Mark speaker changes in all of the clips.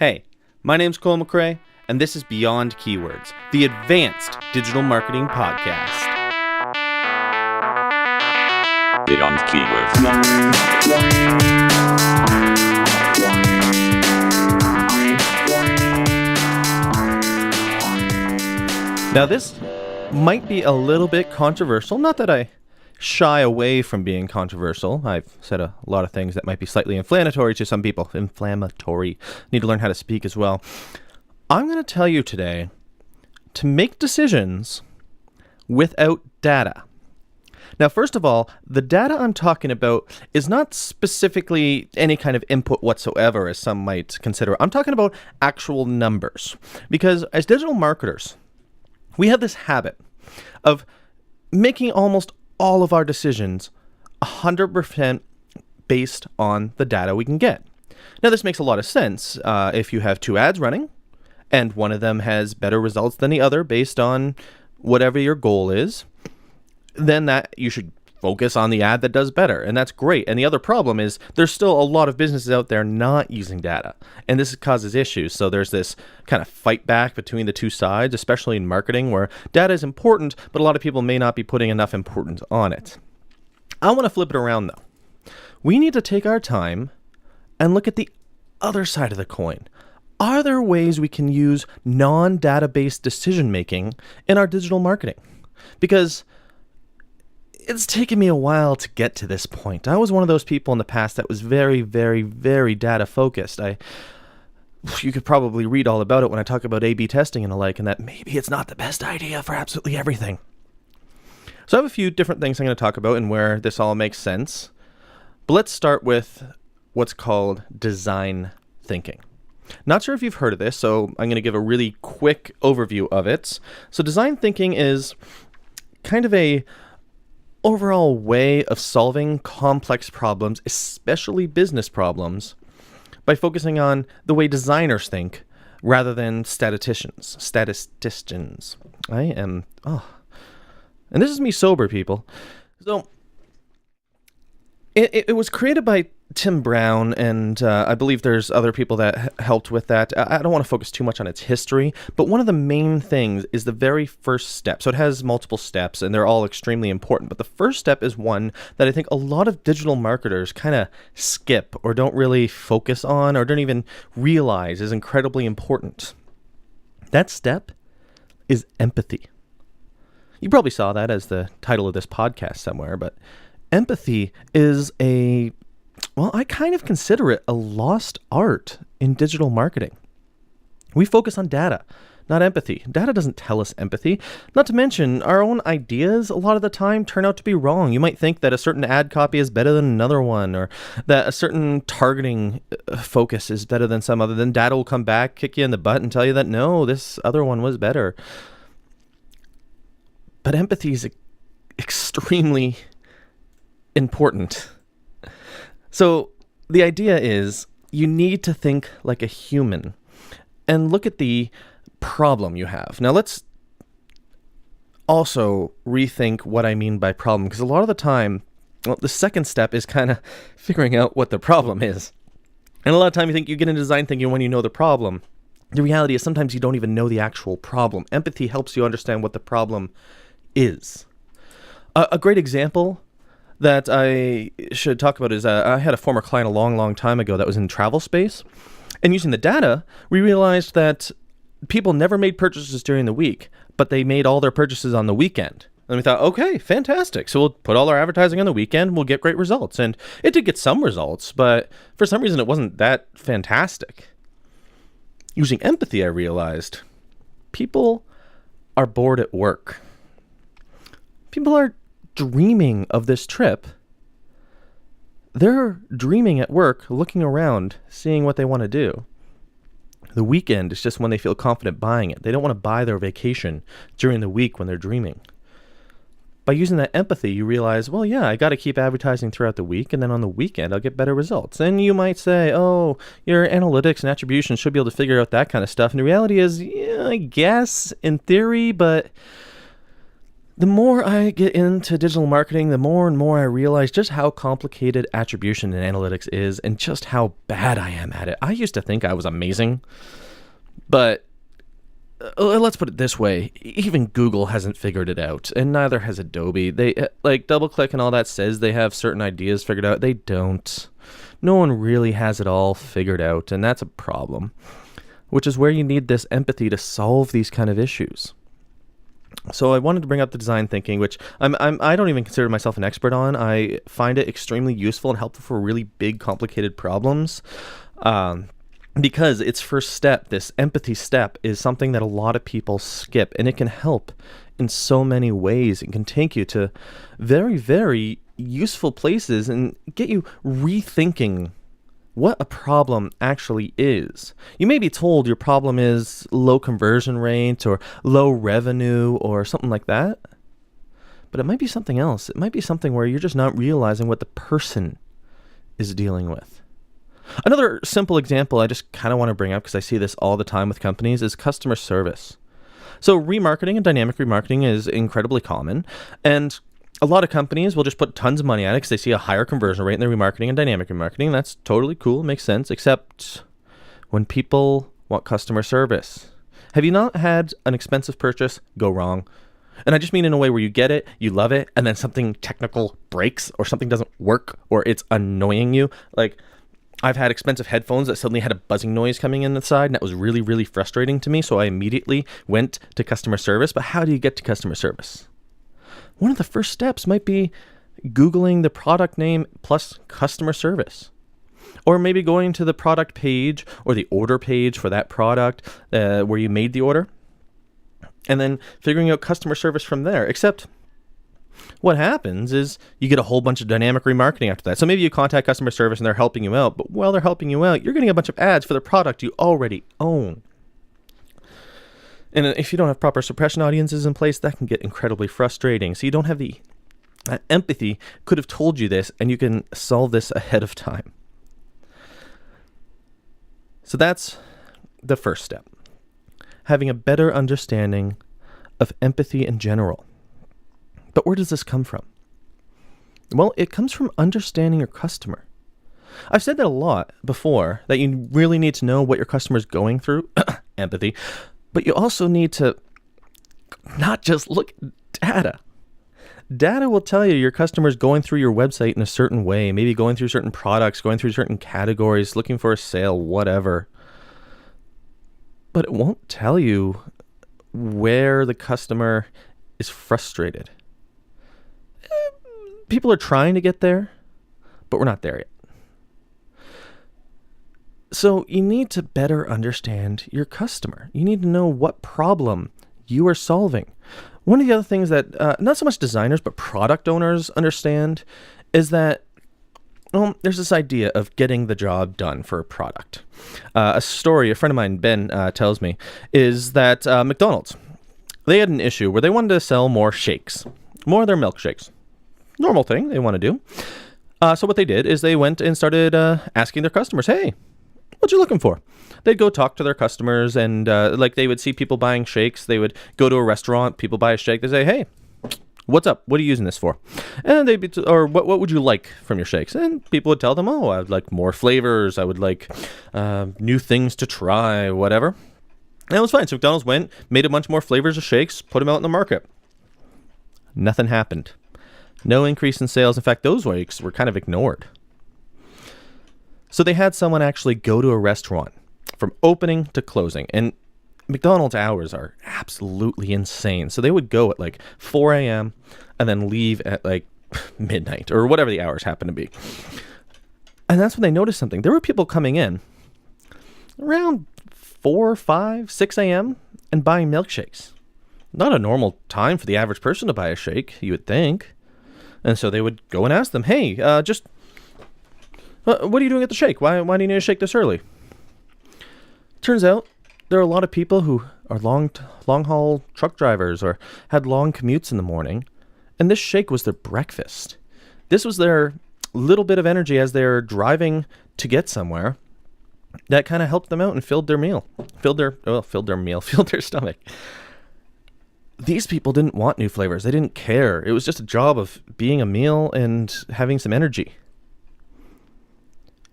Speaker 1: Hey, my name's Cole McRae, and this is Beyond Keywords, the advanced digital marketing podcast.
Speaker 2: Beyond Keywords.
Speaker 1: Now, this might be a little bit controversial. Not that I shy away from being controversial. I've said a lot of things that might be slightly inflammatory to some people. Inflammatory. Need to learn how to speak as well. I'm going to tell you today to make decisions without data. Now, first of all, the data I'm talking about is not specifically any kind of input whatsoever, as some might consider. I'm talking about actual numbers. Because as digital marketers, we have this habit of making almost all of our decisions 100% based on the data we can get. Now, this makes a lot of sense. If you have two ads running and one of them has better results than the other based on whatever your goal is, then that you should focus on the ad that does better, and that's great. And the other problem is there's still a lot of businesses out there not using data, and this causes issues. So there's this kind of fight back between the two sides, especially in marketing, where data is important, but a lot of people may not be putting enough importance on it. I want to flip it around, though. We need to take our time and look at the other side of the coin. Are there ways we can use non-data-based decision-making in our digital marketing? Because it's taken me a while to get to this point. I was one of those people in the past that was very, very, very data focused. You could probably read all about it when I talk about A/B testing and the like, and that maybe it's not the best idea for absolutely everything. So I have a few different things I'm going to talk about and where this all makes sense. But let's start with what's called design thinking. Not sure if you've heard of this, so I'm going to give a really quick overview of it. So design thinking is kind of a overall way of solving complex problems, especially business problems, by focusing on the way designers think rather than statisticians. And this is me sober, people. So it was created by Tim Brown, and I believe there's other people that helped with that. I don't want to focus too much on its history, but one of the main things is the very first step. So it has multiple steps, and they're all extremely important. But the first step is one that I think a lot of digital marketers kind of skip or don't really focus on or don't even realize is incredibly important. That step is empathy. You probably saw that as the title of this podcast somewhere, but empathy is I kind of consider it a lost art in digital marketing. We focus on data, not empathy. Data doesn't tell us empathy. Not to mention, our own ideas a lot of the time turn out to be wrong. You might think that a certain ad copy is better than another one, or that a certain targeting focus is better than some other. Then data will come back, kick you in the butt, and tell you that, no, this other one was better. But empathy is extremely important. So the idea is you need to think like a human and look at the problem you have. Now let's also rethink what I mean by problem, because a lot of the time, the second step is kind of figuring out what the problem is. And a lot of time you think you get into design thinking when you know the problem. The reality is sometimes you don't even know the actual problem. Empathy helps you understand what the problem is. A great example that I should talk about is I had a former client a long time ago that was in travel space. And using the data, we realized that people never made purchases during the week, but they made all their purchases on the weekend. And we thought, okay, fantastic. So we'll put all our advertising on the weekend. We'll get great results. And it did get some results, but for some reason it wasn't that fantastic. Using empathy, I realized people are bored at work. People are dreaming of this trip. They're dreaming at work, looking around, seeing what they want to do. The weekend is just when they feel confident buying it. They don't want to buy their vacation during the week when they're dreaming. By using that empathy, you realize, well, yeah, I got to keep advertising throughout the week, and then on the weekend, I'll get better results. And you might say, oh, your analytics and attribution should be able to figure out that kind of stuff. And the reality is, yeah, I guess, in theory, but The more I get into digital marketing, the more and more I realize just how complicated attribution and analytics is and just how bad I am at it. I used to think I was amazing, but let's put it this way. Even Google hasn't figured it out, and neither has Adobe. They, like, DoubleClick and all that says they have certain ideas figured out. They don't. No one really has it all figured out, and that's a problem, which is where you need this empathy to solve these kind of issues. So I wanted to bring up the design thinking, which I don't even consider myself an expert on. I find it extremely useful and helpful for really big, complicated problems. Because its first step, this empathy step, is something that a lot of people skip, and it can help in so many ways. It can take you to very, very useful places and get you rethinking what a problem actually is. You may be told your problem is low conversion rate or low revenue or something like that, but it might be something else. It might be something where you're just not realizing what the person is dealing with. Another simple example I just kind of want to bring up because I see this all the time with companies is customer service. So remarketing and dynamic remarketing is incredibly common, and a lot of companies will just put tons of money at it because they see a higher conversion rate in their remarketing and dynamic remarketing. That's totally cool, makes sense, except when people want customer service. Have you not had an expensive purchase go wrong? And I just mean in a way where you get it, you love it, and then something technical breaks or something doesn't work or it's annoying you. Like, I've had expensive headphones that suddenly had a buzzing noise coming in the side, and that was really, really frustrating to me, so I immediately went to customer service. But how do you get to customer service? One of the first steps might be Googling the product name plus customer service. Or maybe going to the product page or the order page for that product where you made the order, and then figuring out customer service from there. Except what happens is you get a whole bunch of dynamic remarketing after that. So maybe you contact customer service and they're helping you out, but while they're helping you out, you're getting a bunch of ads for the product you already own. And if you don't have proper suppression audiences in place, that can get incredibly frustrating. So you don't have the empathy could have told you this, and you can solve this ahead of time. So that's the first step. Having a better understanding of empathy in general. But where does this come from? Well, it comes from understanding your customer. I've said that a lot before, that you really need to know what your customer is going through, empathy, but you also need to not just look at data. Data will tell you your customer is going through your website in a certain way, maybe going through certain products, going through certain categories, looking for a sale, whatever. But it won't tell you where the customer is frustrated. People are trying to get there, but we're not there yet. So you need to better understand your customer. You need to know what problem you are solving. One of the other things that not so much designers, but product owners understand is that there's this idea of getting the job done for a product. A story a friend of mine, Ben, tells me is that McDonald's, they had an issue where they wanted to sell more shakes, more of their milkshakes. Normal thing they want to do. So what they did is they went and started asking their customers, hey, what you looking for? They'd go talk to their customers, and like they would see people buying shakes. They would go to a restaurant, people buy a shake. They say, hey, what's up? What are you using this for? And they'd be, or what would you like from your shakes? And people would tell them, oh, I would like more flavors. I would like new things to try, whatever. And it was fine. So McDonald's went, made a bunch more flavors of shakes, put them out in the market. Nothing happened. No increase in sales. In fact, those weeks were kind of ignored. So they had someone actually go to a restaurant from opening to closing. And McDonald's hours are absolutely insane. So they would go at like 4 a.m. and then leave at like midnight or whatever the hours happen to be. And that's when they noticed something. There were people coming in around 4, 5, 6 a.m. and buying milkshakes. Not a normal time for the average person to buy a shake, you would think. And so they would go and ask them, hey, what are you doing at the shake? Why do you need a shake this early? Turns out there are a lot of people who are long haul truck drivers or had long commutes in the morning, and this shake was their breakfast. This was their little bit of energy as they're driving to get somewhere that kind of helped them out and filled their stomach. these people didn't want new flavors. They didn't care. It was just a job of being a meal and having some energy.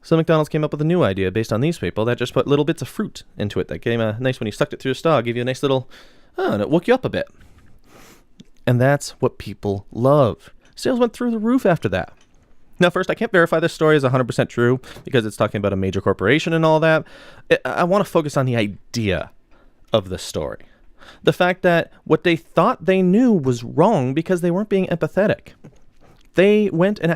Speaker 1: So McDonald's came up with a new idea based on these people that just put little bits of fruit into it. That gave a nice, when you sucked it through a straw, gave you a nice little, and it woke you up a bit. And that's what people love. Sales went through the roof after that. Now, first, I can't verify this story is 100% true because it's talking about a major corporation and all that. I want to focus on the idea of the story. The fact that what they thought they knew was wrong because they weren't being empathetic. They went and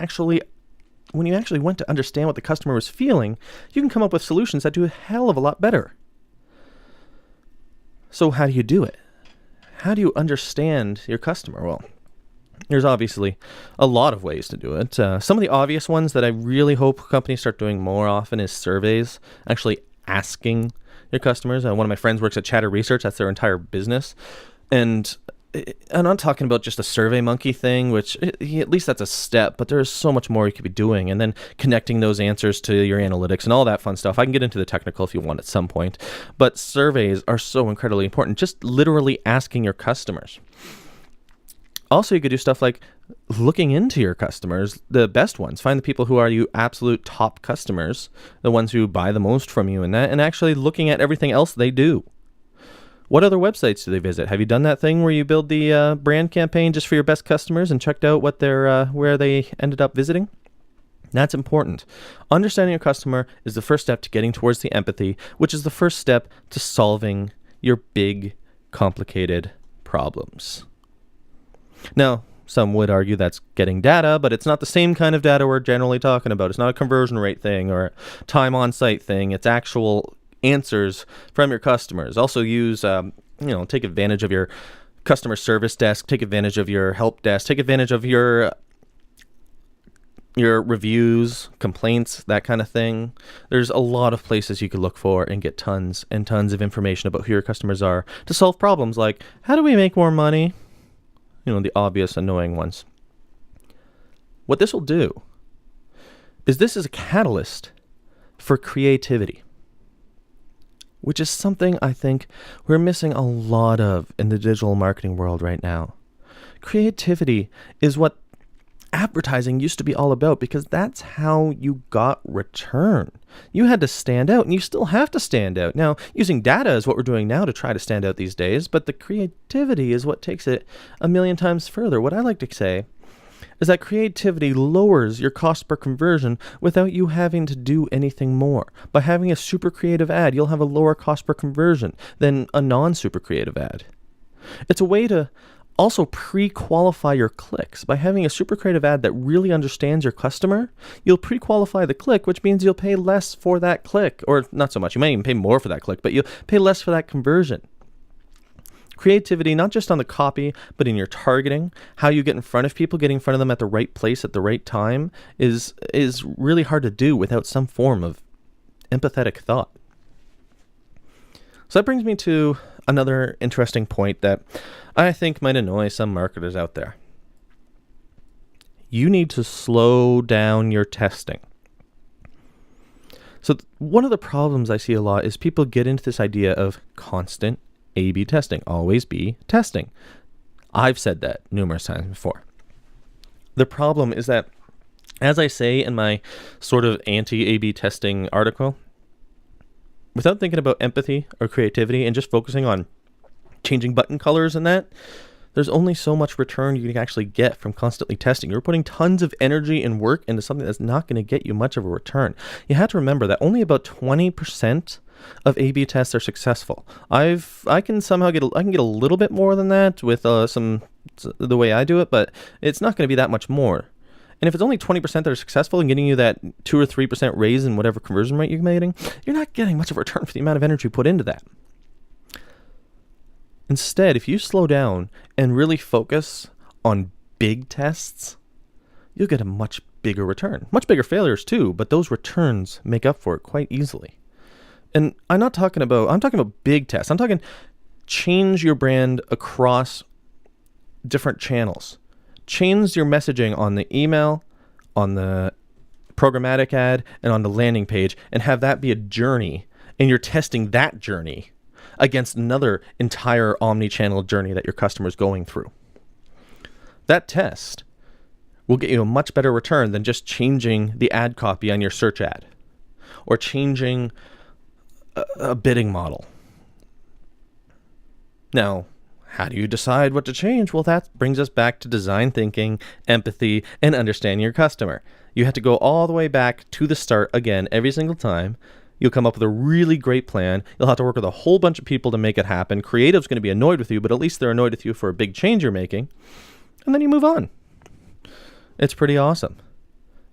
Speaker 1: when you actually went to understand what the customer was feeling, you can come up with solutions that do a hell of a lot better. So how do you do it? How do you understand your customer? Well, there's obviously a lot of ways to do it. Some of the obvious ones that I really hope companies start doing more often is surveys, actually asking your customers. One of my friends works at Chatter Research. That's their entire business. And I'm not talking about just a Survey Monkey thing, which at least that's a step, but there's so much more you could be doing. And then connecting those answers to your analytics and all that fun stuff. I can get into the technical if you want at some point. But surveys are so incredibly important. Just literally asking your customers. Also, you could do stuff like looking into your customers, the best ones. Find the people who are your absolute top customers, the ones who buy the most from you and that, and actually looking at everything else they do. What other websites do they visit? Have you done that thing where you build the brand campaign just for your best customers and checked out what where they ended up visiting? That's important. Understanding your customer is the first step to getting towards the empathy, which is the first step to solving your big, complicated problems. Now, some would argue that's getting data, but it's not the same kind of data we're generally talking about. It's not a conversion rate thing or a time on site thing. It's actual answers from your customers. Also use, take advantage of your customer service desk, take advantage of your help desk, take advantage of your reviews, complaints, that kind of thing. There's a lot of places you could look for and get tons and tons of information about who your customers are to solve problems like, how do we make more money? The obvious, annoying ones. What this will do is this is a catalyst for creativity, which is something I think we're missing a lot of in the digital marketing world right now. Creativity is what advertising used to be all about because that's how you got return. You had to stand out, and you still have to stand out. Now, using data is what we're doing now to try to stand out these days, but the creativity is what takes it a million times further. What I like to say is that creativity lowers your cost per conversion without you having to do anything more. By having a super creative ad, you'll have a lower cost per conversion than a non-super creative ad. It's a way to also pre-qualify your clicks. By having a super creative ad that really understands your customer, you'll pre-qualify the click, which means you'll pay less for that click. Or not so much. You might even pay more for that click, but you'll pay less for that conversion. Creativity, not just on the copy, but in your targeting, how you get in front of people, getting in front of them at the right place at the right time is really hard to do without some form of empathetic thought. So that brings me to another interesting point that I think might annoy some marketers out there. You need to slow down your testing. So one of the problems I see a lot is people get into this idea of constant A/B testing, always be testing. I've said that numerous times before. The problem is that, as I say in my sort of anti-A/B testing article, without thinking about empathy or creativity and just focusing on changing button colors and that, there's only so much return you can actually get from constantly testing. You're putting tons of energy and work into something that's not going to get you much of a return. You have to remember that only about 20% of A/B tests are successful. I can get a little bit more than that with the way I do it, but it's not going to be that much more. And if it's only 20% that are successful and getting you that 2 or 3% raise in whatever conversion rate you're getting, you're not getting much of a return for the amount of energy put into that. Instead, if you slow down and really focus on big tests, you'll get a much bigger return. Much bigger failures too, but those returns make up for it quite easily. And I'm talking about big tests. I'm talking change your brand across different channels. Change your messaging on the email, on the programmatic ad, and on the landing page, and have that be a journey, and you're testing that journey against another entire omni-channel journey that your customer's going through. That test will get you a much better return than just changing the ad copy on your search ad or changing a bidding model. Now, how do you decide what to change? Well, that brings us back to design thinking, empathy, and understanding your customer. You have to go all the way back to the start again every single time. You'll come up with a really great plan. You'll have to work with a whole bunch of people to make it happen. Creative's going to be annoyed with you, but at least they're annoyed with you for a big change you're making. And then you move on. It's pretty awesome.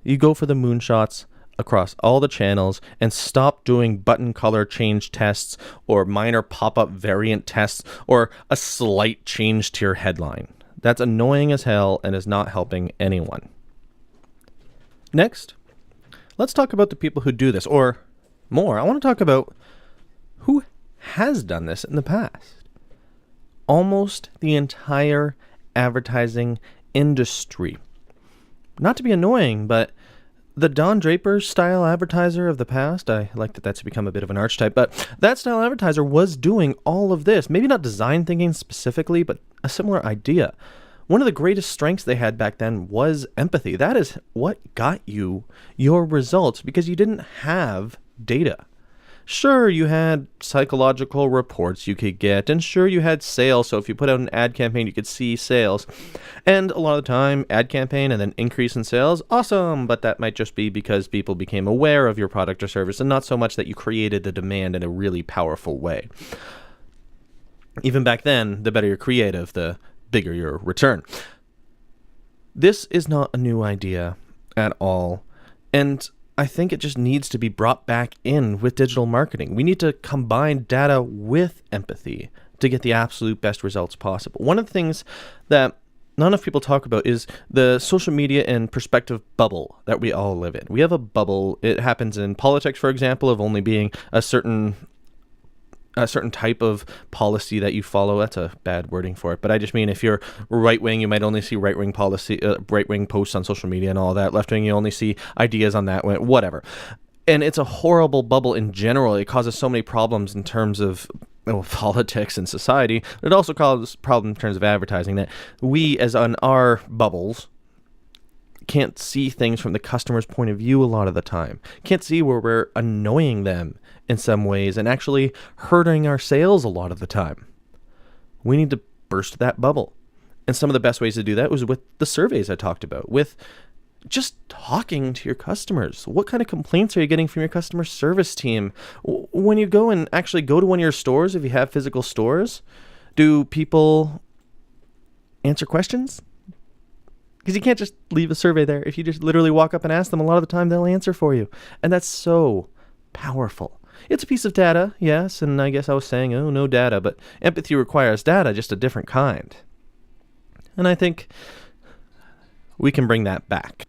Speaker 1: You go for the moonshots across all the channels and stop doing button color change tests or minor pop-up variant tests or a slight change to your headline. That's annoying as hell and is not helping anyone. Next, let's talk about the people who do this, or more. I want to talk about who has done this in the past. Almost the entire advertising industry. Not to be annoying, but the Don Draper style advertiser of the past, I like that that's become a bit of an archetype, but that style advertiser was doing all of this. Maybe not design thinking specifically, but a similar idea. One of the greatest strengths they had back then was empathy. That is what got you your results because you didn't have data. Sure, you had psychological reports you could get, and sure, you had sales, so if you put out an ad campaign, you could see sales. And a lot of the time, ad campaign and then increase in sales, awesome, but that might just be because people became aware of your product or service, and not so much that you created the demand in a really powerful way. Even back then, the better you're creative, the bigger your return. This is not a new idea at all, and I think it just needs to be brought back in with digital marketing. We need to combine data with empathy to get the absolute best results possible. One of the things that not enough people talk about is the social media and perspective bubble that we all live in. We have a bubble. It happens in politics, for example, of only being a certain type of policy that you follow. That's a bad wording for it, but I just mean if you're right wing, you might only see right wing policy, right wing posts on social media and all that. Left wing, you only see ideas on that, whatever. And it's a horrible bubble in general. It causes so many problems in terms of politics and society. It also causes problems in terms of advertising that we, as on our bubbles, can't see things from the customer's point of view a lot of the time. Can't see where we're annoying them in some ways and actually hurting our sales a lot of the time. We need to burst that bubble. And some of the best ways to do that was with the surveys I talked about, with just talking to your customers. What kind of complaints are you getting from your customer service team? When you go and actually go to one of your stores, if you have physical stores, do people answer questions? Because you can't just leave a survey there. If you just literally walk up and ask them, a lot of the time they'll answer for you. And that's so powerful. It's a piece of data, yes, and I guess I was saying, oh, no data, but empathy requires data, just a different kind. And I think we can bring that back.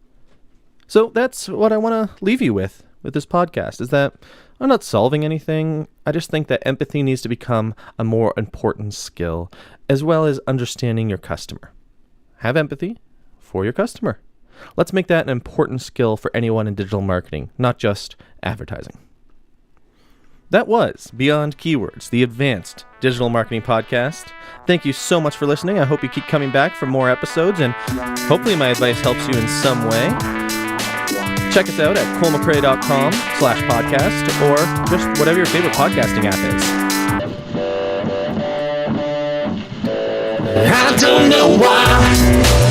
Speaker 1: So that's what I want to leave you with this podcast, is that I'm not solving anything. I just think that empathy needs to become a more important skill, as well as understanding your customer. Have empathy for your customer. Let's make that an important skill for anyone in digital marketing, not just advertising. That was Beyond Keywords, the advanced digital marketing podcast. Thank you so much for listening. I hope you keep coming back for more episodes, and hopefully my advice helps you in some way. Check us out at colemcrae.com/podcast or just whatever your favorite podcasting app is.
Speaker 3: I don't know why